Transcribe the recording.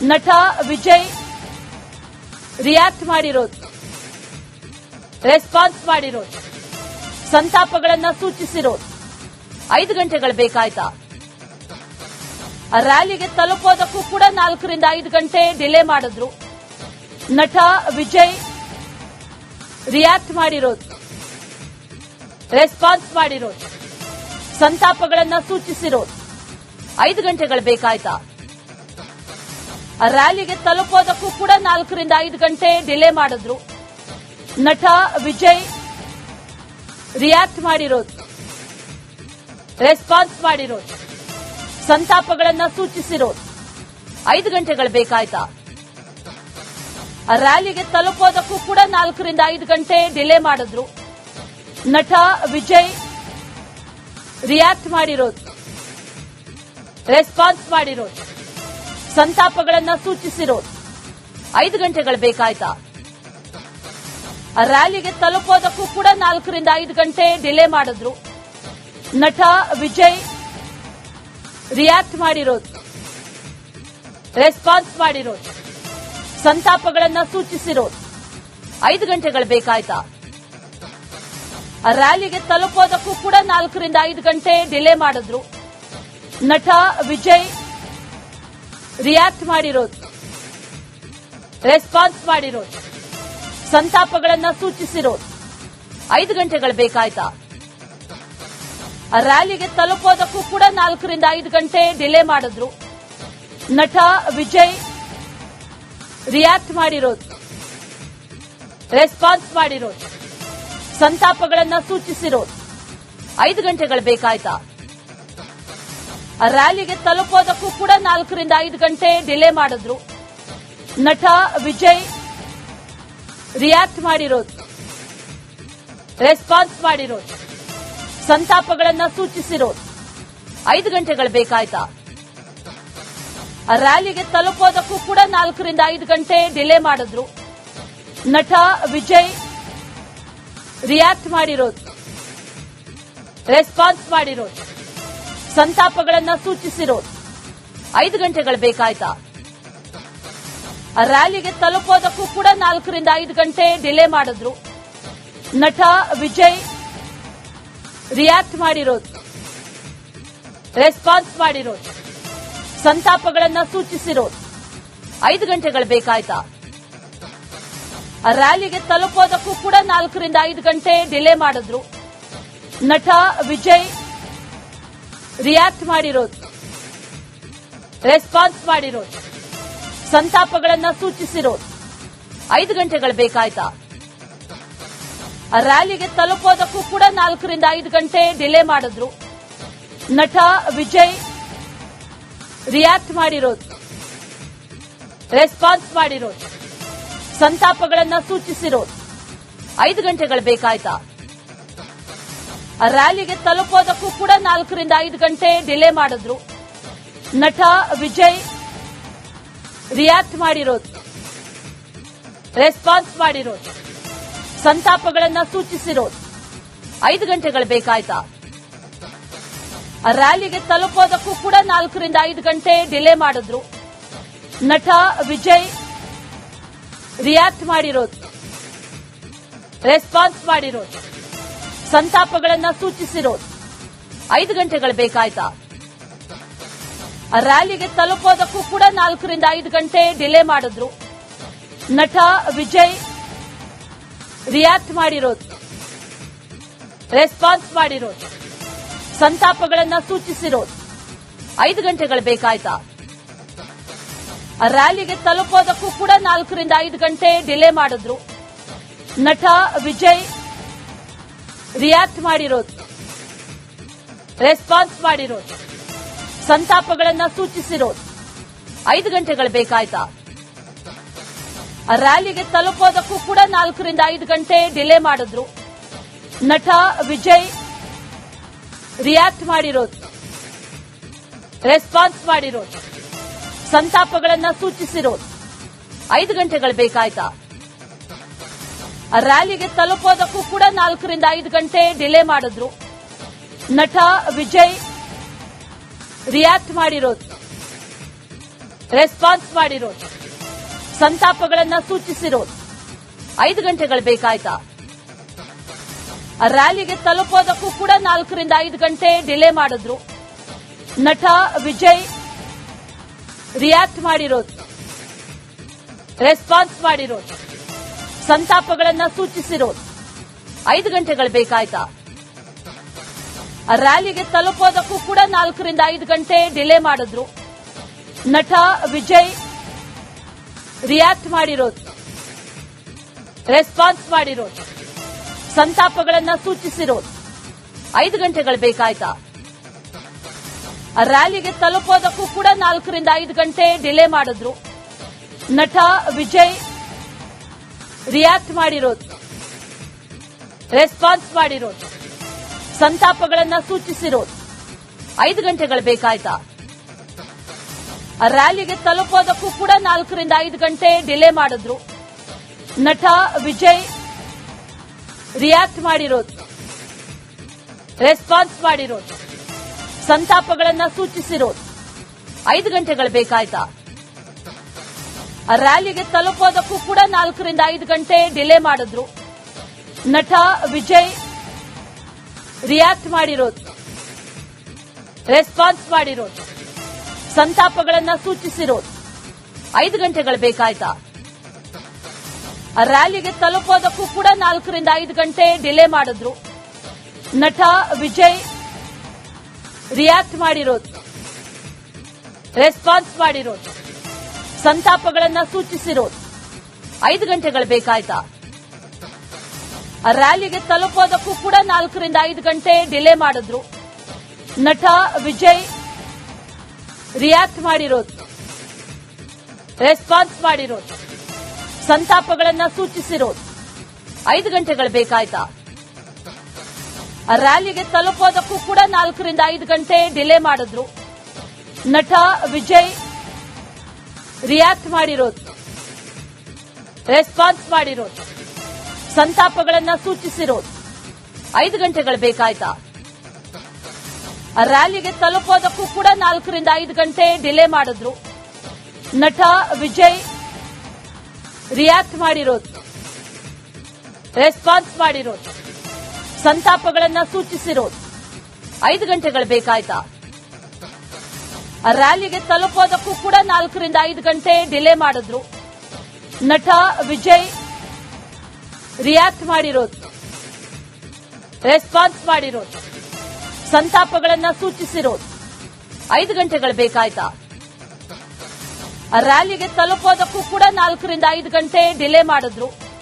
ನಟ ವಿಜಯ್ ರಿಯಾಕ್ಟ್ ಮಾಡಿರೋದು, ರೆಸ್ಪಾನ್ಸ್ ಮಾಡಿರೋದು, ಸಂತಾಪಗಳನ್ನ ಸೂಚಿಸಿರೋದು 5 ಗಂಟೆಗಳು ಬೇಕಾಯ್ತಾ? ರ್ಯಾಲಿಗೆ ತಲುಪೋದಕ್ಕೂ ಕೂಡ 4 ರಿಂದ 5 ಗಂಟೆ ಡಿಲೇ ಮಾಡಿದ್ರು. ನಟ ವಿಜಯ್ ರಿಯಾಕ್ಟ್ ಮಾಡಿರೋದು, ರೆಸ್ಪಾನ್ಸ್ ಮಾಡಿರೋದು, ಸಂತಾಪಗಳನ್ನ ಸೂಚಿಸಿರೋದು 5 ಗಂಟೆಗಳು ಬೇಕಾಯ್ತಾ? ರ್ಯಾಲಿಗೆ ತಲುಪೋದಕ್ಕೂ ಕೂಡ 4 ರಿಂದ 5 ಗಂಟೆ ಡಿಲೇ ಮಾಡಿದ್ರು. ನಟ ವಿಜಯ್ ರಿಯಾಕ್ಟ್ ಮಾಡಿರೋದು, ರೆಸ್ಪಾನ್ಸ್ ಮಾಡಿರೋದು, ಸಂತಾಪಗಳನ್ನ ಸೂಚಿಸಿರೋದು 5 ಗಂಟೆಗಳು ಬೇಕಾಯ್ತಾ? ರ್ಯಾಲಿಗೆ ತಲುಪೋದಕ್ಕೂ ಕೂಡ 4 ರಿಂದ 5 ಗಂಟೆ ಡಿಲೇ ಮಾಡಿದ್ರು. ನಟ ವಿಜಯ್ ರಿಯಾಕ್ಟ್ ಮಾಡಿರೋದು, ರೆಸ್ಪಾನ್ಸ್ ಮಾಡಿರೋದು, ಸಂತಾಪಗಳನ್ನ ಸೂಚಿಸಿರೋದು 5 ಗಂಟೆಗಳು ಬೇಕಾಯ್ತಾ? ರ್ಯಾಲಿಗೆ ತಲುಪೋದಕ್ಕೂ ಕೂಡ 4 ರಿಂದ 5 ಗಂಟೆ ಡಿಲೇ ಮಾಡಿದ್ರು. ನಟ ವಿಜಯ್ ರಿಯಾಕ್ಟ್ ಮಾಡಿರೋದು, ರೆಸ್ಪಾನ್ಸ್ ಮಾಡಿರೋದು, ಸಂತಾಪಗಳನ್ನ ಸೂಚಿಸಿರೋದು 5 ಗಂಟೆಗಳು ಬೇಕಾಯ್ತಾ? ರ್ಯಾಲಿಗೆ ತಲುಪೋದಕ್ಕೂ ಕೂಡ 4 ರಿಂದ 5 ಗಂಟೆ ಡಿಲೇ ಮಾಡಿದ್ರು. ನಟ ವಿಜಯ್ ರಿಯಾಕ್ಟ್ ಮಾಡಿರೋದು, ರೆಸ್ಪಾನ್ಸ್ ಮಾಡಿರೋದು, ಸಂತಾಪಗಳನ್ನ ಸೂಚಿಸಿರೋದು 5 ಗಂಟೆಗಳು ಬೇಕಾಯ್ತಾ? ರ್ಯಾಲಿಗೆ ತಲುಪೋದಕ್ಕೂ ಕೂಡ 4 ರಿಂದ 5 ಗಂಟೆ ಡಿಲೇ ಮಾಡಿದ್ರು. ನಟ ವಿಜಯ್ ರಿಯಾಕ್ಟ್ ಮಾಡಿರೋದು, ರೆಸ್ಪಾನ್ಸ್ ಮಾಡಿರೋದು, ಸಂತಾಪಗಳನ್ನ ಸೂಚಿಸಿರೋದು 5 ಗಂಟೆಗಳು ಬೇಕಾಯ್ತಾ? ರ್ಯಾಲಿಗೆ ತಲುಪೋದಕ್ಕೂ ಕೂಡ 4 ರಿಂದ 5 ಗಂಟೆ ಡಿಲೇ ಮಾಡಿದ್ರು. ನಟ ವಿಜಯ್ ರಿಯಾಕ್ಟ್ ಮಾಡಿರೋದು, ರೆಸ್ಪಾನ್ಸ್ ಮಾಡಿರೋದು, ಸಂತಾಪಗಳನ್ನ ಸೂಚಿಸಿರೋದು 5 ಗಂಟೆಗಳು ಬೇಕಾಯ್ತಾ? ರ್ಯಾಲಿಗೆ ತಲುಪೋದಕ್ಕೂ ಕೂಡ 4 ರಿಂದ 5 ಗಂಟೆ ಡಿಲೇ ಮಾಡಿದ್ರು. ನಟ ವಿಜಯ್ ರಿಯಾಕ್ಟ್ ಮಾಡಿರೋದು, ರೆಸ್ಪಾನ್ಸ್ ಮಾಡಿರೋದು, ಸಂತಾಪಗಳನ್ನ ಸೂಚಿಸಿರೋದು 5 ಗಂಟೆಗಳು ಬೇಕಾಯ್ತಾ? ರ್ಯಾಲಿಗೆ ತಲುಪೋದಕ್ಕೂ ಕೂಡ 4 ರಿಂದ 5 ಗಂಟೆ ಡಿಲೇ ಮಾಡಿದ್ರು. ನಟ ವಿಜಯ್ ರಿಯಾಕ್ಟ್ ಮಾಡಿರೋದು, ರೆಸ್ಪಾನ್ಸ್ ಮಾಡಿರೋದು, ಸಂತಾಪಗಳನ್ನ ಸೂಚಿಸಿರೋದು 5 ಗಂಟೆಗಳು ಬೇಕಾಯ್ತಾ? ರ್ಯಾಲಿಗೆ ತಲುಪೋದಕ್ಕೂ ಕೂಡ 4 ರಿಂದ 5 ಗಂಟೆ ಡಿಲೇ ಮಾಡಿದ್ರು. ನಟ ವಿಜಯ್ ರಿಯಾಕ್ಟ್ ಮಾಡಿರೋದು, ರೆಸ್ಪಾನ್ಸ್ ಮಾಡಿರೋದು, ಸಂತಾಪಗಳನ್ನ ಸೂಚಿಸಿರೋದು 5 ಗಂಟೆಗಳು ಬೇಕಾಯ್ತಾ? ರ್ಯಾಲಿಗೆ ತಲುಪೋದಕ್ಕೂ ಕೂಡ 4 ರಿಂದ 5 ಗಂಟೆ ಡಿಲೇ ಮಾಡಿದ್ರು. ನಟ ವಿಜಯ್ ರಿಯಾಕ್ಟ್ ಮಾಡಿರೋದು, ರೆಸ್ಪಾನ್ಸ್ ಮಾಡಿರೋದು, ಸಂತಾಪಗಳನ್ನ ಸೂಚಿಸಿರೋದು 5 ಗಂಟೆಗಳು ಬೇಕಾಯ್ತಾ? ರ್ಯಾಲಿಗೆ ತಲುಪೋದಕ್ಕೂ ಕೂಡ 4 ರಿಂದ 5 ಗಂಟೆ ಡಿಲೇ ಮಾಡಿದ್ರು. ನಟ ವಿಜಯ್ ರಿಯಾಕ್ಟ್ ಮಾಡಿರೋದು, ರೆಸ್ಪಾನ್ಸ್ ಮಾಡಿರೋದು, ಸಂತಾಪಗಳನ್ನ ಸೂಚಿಸಿರೋದು 5 ಗಂಟೆಗಳು ಬೇಕಾಯ್ತಾ? ರ್ಯಾಲಿಗೆ ತಲುಪೋದಕ್ಕೂ ಕೂಡ 4 ರಿಂದ 5 ಗಂಟೆ ಡಿಲೇ ಮಾಡಿದ್ರು. ನಟ ವಿಜಯ್ ರಿಯಾಕ್ಟ್ ಮಾಡಿರೋದು, ರೆಸ್ಪಾನ್ಸ್ ಮಾಡಿರೋದು, ಸಂತಾಪಗಳನ್ನ ಸೂಚಿಸಿರೋದು 5 ಗಂಟೆಗಳು ಬೇಕಾಯ್ತಾ? ರ್ಯಾಲಿಗೆ ತಲುಪೋದಕ್ಕೂ ಕೂಡ 4 ರಿಂದ 5 ಗಂಟೆ ಡಿಲೇ ಮಾಡಿದ್ರು. ನಟ ವಿಜಯ್ ರಿಯಾಕ್ಟ್ ಮಾಡಿರೋದು, ರೆಸ್ಪಾನ್ಸ್ ಮಾಡಿರೋದು, ಸಂತಾಪಗಳನ್ನ ಸೂಚಿಸಿರೋದು 5 ಗಂಟೆಗಳು ಬೇಕಾಯ್ತಾ? ರ್ಯಾಲಿಗೆ ತಲುಪೋದಕ್ಕೂ ಕೂಡ 4 ರಿಂದ 5 ಗಂಟೆ ಡಿಲೇ ಮಾಡಿದ್ರು. ನಟ ವಿಜಯ್ ರಿಯಾಕ್ಟ್ ಮಾಡಿರೋದು, ರೆಸ್ಪಾನ್ಸ್ ಮಾಡಿರೋದು, ಸಂತಾಪಗಳನ್ನ ಸೂಚಿಸಿರೋದು 5 ಗಂಟೆಗಳು ಬೇಕಾಯ್ತಾ? ರ್ಯಾಲಿಗೆ ತಲುಪೋದಕ್ಕೂ ಕೂಡ 4 ರಿಂದ 5 ಗಂಟೆ ಡಿಲೇ ಮಾಡಿದ್ರು. ನಟ ವಿಜಯ್ ರಿಯಾಕ್ಟ್ ಮಾಡಿರೋದು, ರೆಸ್ಪಾನ್ಸ್ ಮಾಡಿರೋದು, ಸಂತಾಪಗಳನ್ನ ಸೂಚಿಸಿರೋದು 5 ಗಂಟೆಗಳು ಬೇಕಾಯ್ತಾ? ರ್ಯಾಲಿಗೆ ತಲುಪೋದಕ್ಕೂ ಕೂಡ 4 ರಿಂದ 5 ಗಂಟೆ ಡಿಲೇ ಮಾಡಿದ್ರು. ನಟ ವಿಜಯ್ ರಿಯಾಕ್ಟ್ ಮಾಡಿರೋದು, ರೆಸ್ಪಾನ್ಸ್ ಮಾಡಿರೋದು, ಸಂತಾಪಗಳನ್ನ ಸೂಚಿಸಿರೋದು. 5 ಗಂಟೆಗಳು ಬೇಕಾಯ್ತಾ? ರ್ಯಾಲಿಗೆ ತಲುಪೋದಕ್ಕೂ ಕೂಡ 4 ರಿಂದ 5 ಗಂಟೆ ಡಿಲೇ ಮಾಡಿದ್ರು. ನಟ ವಿಜಯ್ ರಿಯಾಕ್ಟ್ ಮಾಡಿರೋದು, ರೆಸ್ಪಾನ್ಸ್ ಮಾಡಿರೋದು, ಸಂತಾಪಗಳನ್ನ ಸೂಚಿಸಿರೋದು. 5 ಗಂಟೆಗಳು ಬೇಕಾಯ್ತಾ? ರ್ಯಾಲಿಗೆ ತಲುಪೋದಕ್ಕೂ ಕೂಡ 4 ರಿಂದ 5 ಗಂಟೆ ಡಿಲೇ ಮಾಡಿದ್ರು. ನಟ ವಿಜಯ್ ರಿಯಾಕ್ಟ್ ಮಾಡಿರೋದು, ರೆಸ್ಪಾನ್ಸ್ ಮಾಡಿರೋದು, ಸಂತಾಪಗಳನ್ನ ಸೂಚಿಸಿರೋದು. 5 ಗಂಟೆಗಳು ಬೇಕಾಯ್ತಾ? ರ್ಯಾಲಿಗೆ ತಲುಪೋದಕ್ಕೂ ಕೂಡ 4 ರಿಂದ 5 ಗಂಟೆ ಡಿಲೇ ಮಾಡಿದ್ರು. ನಟ ವಿಜಯ್ ರಿಯಾಕ್ಟ್ ಮಾಡಿರೋದು, ರೆಸ್ಪಾನ್ಸ್ ಮಾಡಿರೋದು, ಸಂತಾಪಗಳನ್ನ ಸೂಚಿಸಿರೋದು. 5 ಗಂಟೆಗಳು ಬೇಕಾಯ್ತಾ? ರ್ಯಾಲಿಗೆ ತಲುಪೋದಕ್ಕೂ ಕೂಡ 4 ರಿಂದ 5 ಗಂಟೆ ಡಿಲೇ ಮಾಡಿದ್ರು. ನಟ ವಿಜಯ್ ರಿಯಾಕ್ಟ್ ಮಾಡಿರೋದು, ರೆಸ್ಪಾನ್ಸ್ ಮಾಡಿರೋದು, ಸಂತಾಪಗಳನ್ನ ಸೂಚಿಸಿರೋದು. 5 ಗಂಟೆಗಳು ಬೇಕಾಯ್ತಾ? ರ್ಯಾಲಿಗೆ ತಲುಪೋದಕ್ಕೂ ಕೂಡ 4 ರಿಂದ 5 ಗಂಟೆ ಡಿಲೇ ಮಾಡಿದ್ರು. ನಟ ವಿಜಯ್ ರಿಯಾಕ್ಟ್ ಮಾಡಿರೋದು, ರೆಸ್ಪಾನ್ಸ್ ಮಾಡಿರೋದು, ಸಂತಾಪಗಳನ್ನ ಸೂಚಿಸಿರೋದು. 5 ಗಂಟೆಗಳು ಬೇಕಾಯ್ತಾ? ರ್ಯಾಲಿಗೆ ತಲುಪೋದಕ್ಕೂ ಕೂಡ 4 ರಿಂದ 5 ಗಂಟೆ ಡಿಲೇ ಮಾಡಿದ್ರು. ನಟ ವಿಜಯ್ ರಿಯಾಕ್ಟ್ ಮಾಡಿರೋದು, ರೆಸ್ಪಾನ್ಸ್ ಮಾಡಿರೋದು, ಸಂತಾಪಗಳನ್ನ ಸೂಚಿಸಿರೋದು. 5 ಗಂಟೆಗಳು ಬೇಕಾಯ್ತಾ? ರ್ಯಾಲಿಗೆ ತಲುಪೋದಕ್ಕೂ ಕೂಡ 4 ರಿಂದ 5 ಗಂಟೆ ಡಿಲೇ ಮಾಡಿದ್ರು. ನಟ ವಿಜಯ್ ರಿಯಾಕ್ಟ್ ಮಾಡಿರೋದು, ರೆಸ್ಪಾನ್ಸ್ ಮಾಡಿರೋದು, ಸಂತಾಪಗಳನ್ನ ಸೂಚಿಸಿರೋದು. 5 ಗಂಟೆಗಳು ಬೇಕಾಯ್ತಾ? ರ್ಯಾಲಿಗೆ ತಲುಪೋದಕ್ಕೂ ಕೂಡ 4 ರಿಂದ 5 ಗಂಟೆ ಡಿಲೇ ಮಾಡಿದ್ರು. ನಟ ವಿಜಯ್ ರಿಯಾಕ್ಟ್ ಮಾಡಿರೋದು, ರೆಸ್ಪಾನ್ಸ್ ಮಾಡಿರೋದು, ಸಂತಾಪಗಳನ್ನ ಸೂಚಿಸಿರೋದು. 5 ಗಂಟೆಗಳು ಬೇಕಾಯ್ತಾ? ರ್ಯಾಲಿಗೆ ತಲುಪೋದಕ್ಕೂ ಕೂಡ 4 ರಿಂದ 5 ಗಂಟೆ ಡಿಲೇ ಮಾಡಿದ್ರು. ನಟ ವಿಜಯ್ ರಿಯಾಕ್ಟ್ ಮಾಡಿರೋದು, ರೆಸ್ಪಾನ್ಸ್ ಮಾಡಿರೋದು, ಸಂತಾಪಗಳನ್ನ ಸೂಚಿಸಿರೋದು. 5 ಗಂಟೆಗಳು ಬೇಕಾಯ್ತಾ? ರ್ಯಾಲಿಗೆ ತಲುಪೋದಕ್ಕೂ ಕೂಡ 4 ರಿಂದ 5 ಗಂಟೆ ಡಿಲೇ ಮಾಡಿದ್ರು. ನಟ ವಿಜಯ್ ರಿಯಾಕ್ಟ್ ಮಾಡಿರೋದು, ರೆಸ್ಪಾನ್ಸ್ ಮಾಡಿರೋದು, ಸಂತಾಪಗಳನ್ನ ಸೂಚಿಸಿರೋದು. 5 ಗಂಟೆಗಳು ಬೇಕಾಯ್ತಾ? ರ್ಯಾಲಿಗೆ ತಲುಪೋದಕ್ಕೂ ಕೂಡ 4 ರಿಂದ 5 ಗಂಟೆ ಡಿಲೇ ಮಾಡಿದ್ರು. ನಟ ವಿಜಯ್ ರಿಯಾಕ್ಟ್ ಮಾಡಿರೋದು, ರೆಸ್ಪಾನ್ಸ್ ಮಾಡಿರೋದು, ಸಂತಾಪಗಳನ್ನ ಸೂಚಿಸಿರೋದು. 5 ಗಂಟೆಗಳು ಬೇಕಾಯ್ತಾ? ರ್ಯಾಲಿಗೆ ತಲುಪೋದಕ್ಕೂ ಕೂಡ 4 ರಿಂದ 5 ಗಂಟೆ ಡಿಲೇ ಮಾಡಿದ್ರು. ನಟ ವಿಜಯ್ ರಿಯಾಕ್ಟ್ ಮಾಡಿರೋದು, ರೆಸ್ಪಾನ್ಸ್ ಮಾಡಿರೋದು, ಸಂತಾಪಗಳನ್ನ ಸೂಚಿಸಿರೋದು. 5 ಗಂಟೆಗಳು ಬೇಕಾಯ್ತಾ? ರ್ಯಾಲಿಗೆ ತಲುಪೋದಕ್ಕೂ ಕೂಡ 4 ರಿಂದ 5 ಗಂಟೆ ಡಿಲೇ ಮಾಡಿದ್ರು.